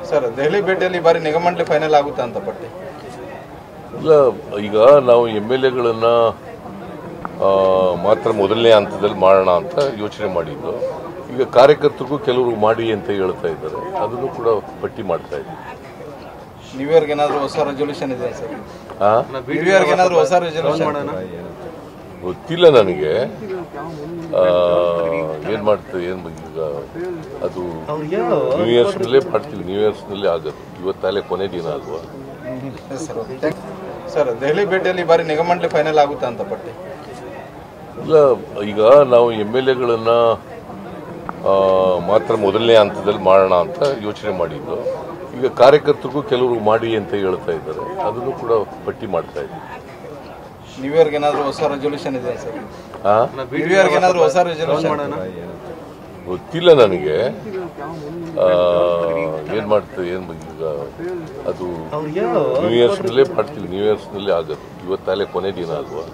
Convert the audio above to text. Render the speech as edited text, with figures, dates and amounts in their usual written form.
Sir Delhi ಭೇಟಿಯಲ್ಲಿ ಬಾರಿ ನಿಗಮಂಡಳಿ final ಆಗುತ್ತಾ ಅಂತ ಪಟ್ಟಿ ಇಲ್ಲ. ಈಗ ನಾವು MLAಗಳನ್ನ ಮಾತ್ರ ಮೊದಲನೇ ಹಂತದಲ್ಲಿ ಮಾಡೋಣ ಅಂತ ಯೋಚನೆ ಮಾಡಿದ್ದು. ಈಗ ಕಾರ್ಯಕರ್ತರಿಗೂ ಕೆಲವರು ಮಾಡಿ ಅಂತ ಹೇಳ್ತಾ ಇದ್ದಾರೆ, ಅದನ್ನು ಕೂಡ ಪಟ್ಟಿ ಮಾಡ್ತಾ ಇದ್ದೀವಿ. ನ್ಯೂ ಇಯರ್ಗೆ ಏನಾದರೂ ಹೊಸ ರೆಸೊಲ್ಯೂಷನ್ ಇದೆ ಸರ್? ನ್ಯೂ ಇಯರ್ಗೆ ಏನಾದರೂ ಹೊಸ ರೆಸೊಲ್ಯೂಷನ್ ಗೊತ್ತಿಲ್ಲ ನನಗೆ. ಏನ್ ಮಾಡ್ತೀವಿ ಈಗ ಅದು ನ್ಯೂ ಇಯರ್ಸ್ನಲ್ಲೇ ಮಾಡ್ತೀವಿ, ನ್ಯೂ ಇಯರ್ಸ್ನಲ್ಲೇ ಆಗುತ್ತೆ. ಇವತ್ತಲ್ಲೇ ಕೊನೆ ದಿನ ಅಲ್ವಾ ಸರ್ ದೆಹಲಿ ಭೇಟಿಯಲ್ಲಿ ಬಾರಿ ನಿಗಮಂಡಳಿ ಫೈನಲ್ ಆಗುತ್ತಾ ಅಂತ ಪಟ್ಟಿ ಇಲ್ಲ. ಈಗ ನಾವು MLAಗಳನ್ನ ಮಾತ್ರ ಮೊದಲನೇ ಹಂತದಲ್ಲಿ ಮಾಡೋಣ ಅಂತ ಯೋಚನೆ ಮಾಡಿದ್ದು. ಈಗ ಕಾರ್ಯಕರ್ತರಿಗೂ ಕೆಲವರು ಮಾಡಿ ಅಂತ ಹೇಳ್ತಾ ಇದ್ದಾರೆ, ಅದನ್ನು ಕೂಡ ಪಟ್ಟಿ ಮಾಡ್ತಾ ಇದ್ದೀವಿ. ನ್ಯೂ ಇಯರ್ಗೆ ಏನಾದರೂ ಹೊಸ ರೆಸೊಲ್ಯೂಷನ್ ಇದೆ ಸರ್? ನ್ಯೂ ಇಯರ್ಗೆ ಏನಾದರೂ ಹೊಸ ರೆಸೊಲ್ಯೂಷನ್ ಗೊತ್ತಿಲ್ಲ ನನಗೆ. ಏನ್ ಮಾಡ್ತೀವಿ ಈಗ ಅದು ನ್ಯೂ ಇಯರ್ಸ್ನಲ್ಲೇ ಮಾಡ್ತೀವಿ, ನ್ಯೂ ಇಯರ್ಸ್ನಲ್ಲೇ ಆಗುತ್ತೆ. ಇವತ್ತಲ್ಲೇ ಕೊನೆ ದಿನ ಅಲ್ವಾ.